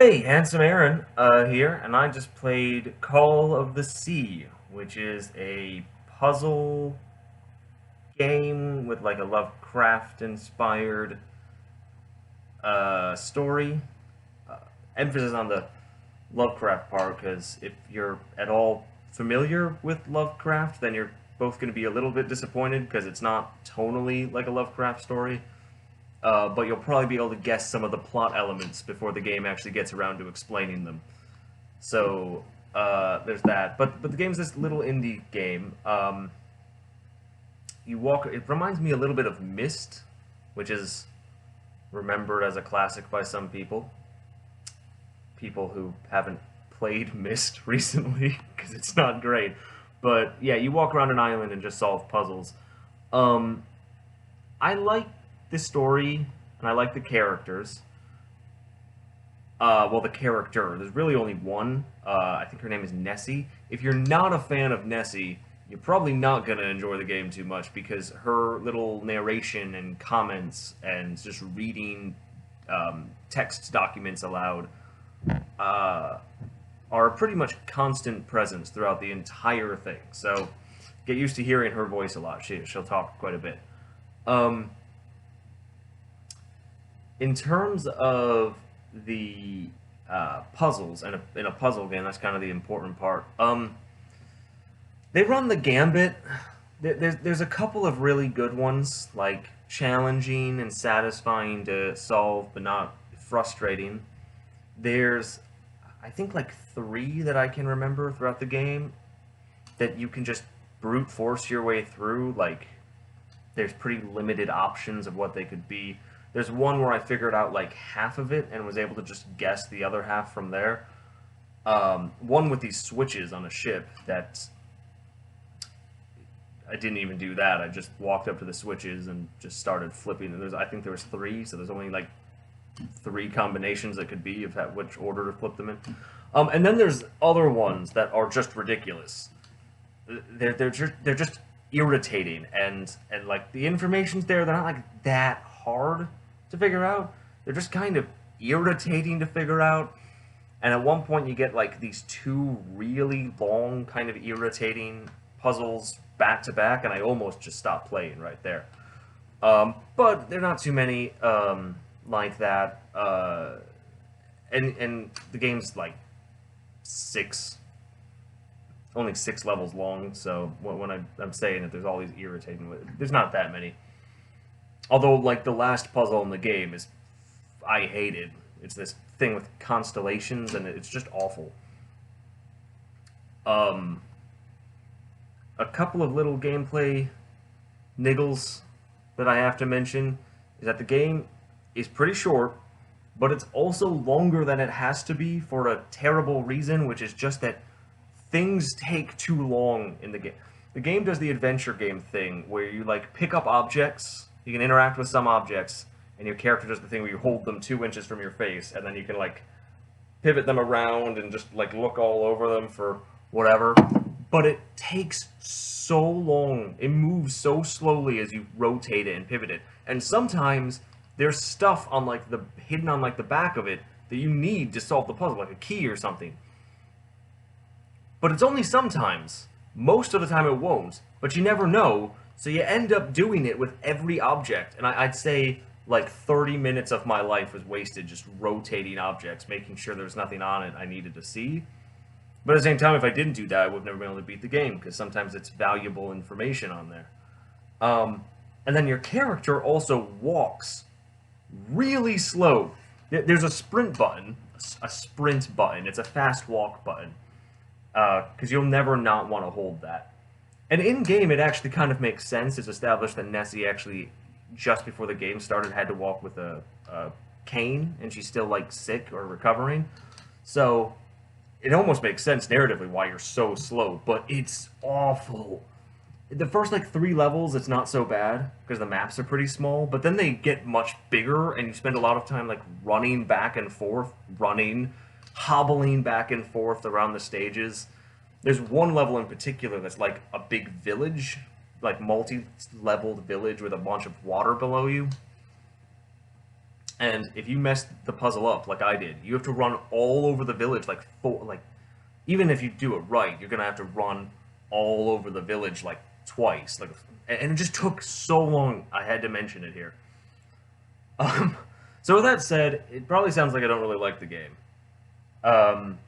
Hey, Handsome Aaron here, and I just played Call of the Sea, which is a puzzle game with like a Lovecraft-inspired story. Uh, Emphasis on the Lovecraft part, because if you're at all familiar with Lovecraft, then you're both going to be a little bit disappointed because it's not tonally like a Lovecraft story. But you'll probably be able to guess some of the plot elements before the game actually gets around to explaining them. So there's that. But the game's this little indie game. You walk. It reminds me a little bit of Myst, which is remembered as a classic by some people. People who haven't played Myst recently because it's not great. But yeah, you walk around an island and just solve puzzles. Um, I like the story and I like the characters. Well, the character. There's really only one. I think her name is Nessy. If you're not a fan of Nessy, you're probably not going to enjoy the game too much because her little narration and comments and just reading text documents aloud uh, are a pretty much constant presence throughout the entire thing. So get used to hearing her voice a lot. She'll talk quite a bit. Um, in terms of the puzzles, and in a puzzle game, that's kind of the important part. They run the gambit. There's a couple of really good ones, like challenging and satisfying to solve, but not frustrating. There's, I think, like three that I can remember throughout the game that you can just brute force your way through. Like, there's pretty limited options of what they could be. There's one where I figured out like half of it and was able to just guess the other half from there. One with these switches on a ship that I didn't even do that. I just walked up to the switches and just started flipping. I think there was three, so there's only like three combinations that could be of which order to flip them in. And then there's other ones that are just ridiculous. They're just irritating and like the information's there. They're not like that hard to figure out. They're just kind of irritating to figure out. And at one point, you get like these two really long, kind of irritating puzzles back to back, and I almost just stopped playing right there. But there are not too many like that. And the game's like six, only 6 levels long. So when I'm saying that there's all these irritating, there's not that many. Although, like, the last puzzle in the game is, I hate it. It's this thing with constellations, and it's just awful. Um, a couple of little gameplay niggles that I have to mention is that the game is pretty short, but it's also longer than it has to be for a terrible reason, which is just that things take too long in the game. The game does the adventure game thing where you like pick up objects, you can interact with some objects, and your character does the thing where you hold them 2 inches from your face, and then you can like pivot them around and just like look all over them for whatever. But it takes so long. It moves so slowly as you rotate it and pivot it. And sometimes there's stuff on like the hidden on like the back of it that you need to solve the puzzle, like a key or something. But it's only sometimes. Most of the time it won't, but you never know, so you end up doing it with every object. And I'd say like 30 minutes of my life was wasted just rotating objects, making sure there was nothing on it I needed to see. But at the same time, if I didn't do that, I would have never been able to beat the game, because sometimes it's valuable information on there. And then your character also walks really slow. There's a sprint button, a sprint button. It's a fast walk button, because you'll never not want to hold that. And in game, it actually kind of makes sense. It's established that Nessy actually, just before the game started, had to walk with a cane, and she's still like sick or recovering. So it almost makes sense narratively why you're so slow, but it's awful. The first like 3 levels, it's not so bad because the maps are pretty small, but then they get much bigger, and you spend a lot of time like running back and forth, hobbling back and forth around the stages. There's one level in particular that's like a big village, like multi-leveled village with a bunch of water below you. And if you mess the puzzle up like I did, you have to run all over the village like even if you do it right, you're gonna have to run all over the village like twice. And it just took so long. I had to mention it here. Um, so with that said, it probably sounds like I don't really like the game.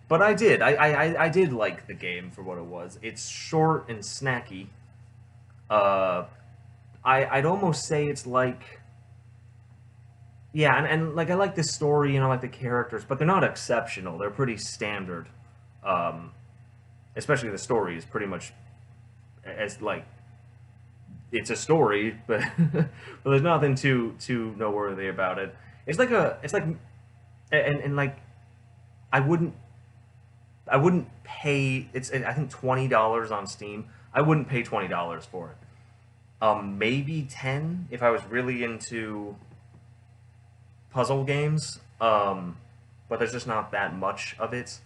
But I did. I did like the game for what it was. It's short and snacky. Uh, I'd almost say it's like, yeah, and like I like the story and I like the characters, but they're not exceptional. They're pretty standard. Um, Especially the story is pretty much as like it's a story, but but there's nothing too noteworthy about it. It's like and like I wouldn't I wouldn't pay. It's I think $20 on Steam. I wouldn't pay $20 for it. Maybe 10 if I was really into puzzle games. But there's just not that much of it,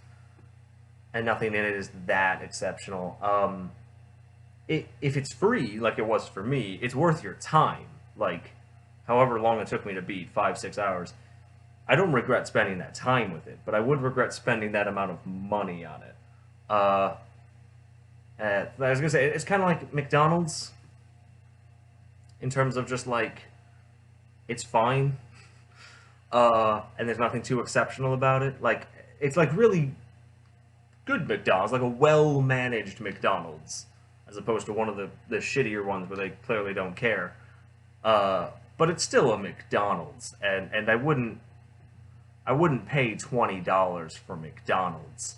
and nothing in it is that exceptional. If it's free, like it was for me, it's worth your time. Like, however long it took me to beat 5 6 hours, I don't regret spending that time with it, but I would regret spending that amount of money on it. Uh, I was gonna say it's kind of like McDonald's in terms of just like it's fine, and there's nothing too exceptional about it. Like it's like really good McDonald's, like a well managed McDonald's, as opposed to one of the shittier ones where they clearly don't care. But it's still a McDonald's, and I wouldn't pay $20 for McDonald's.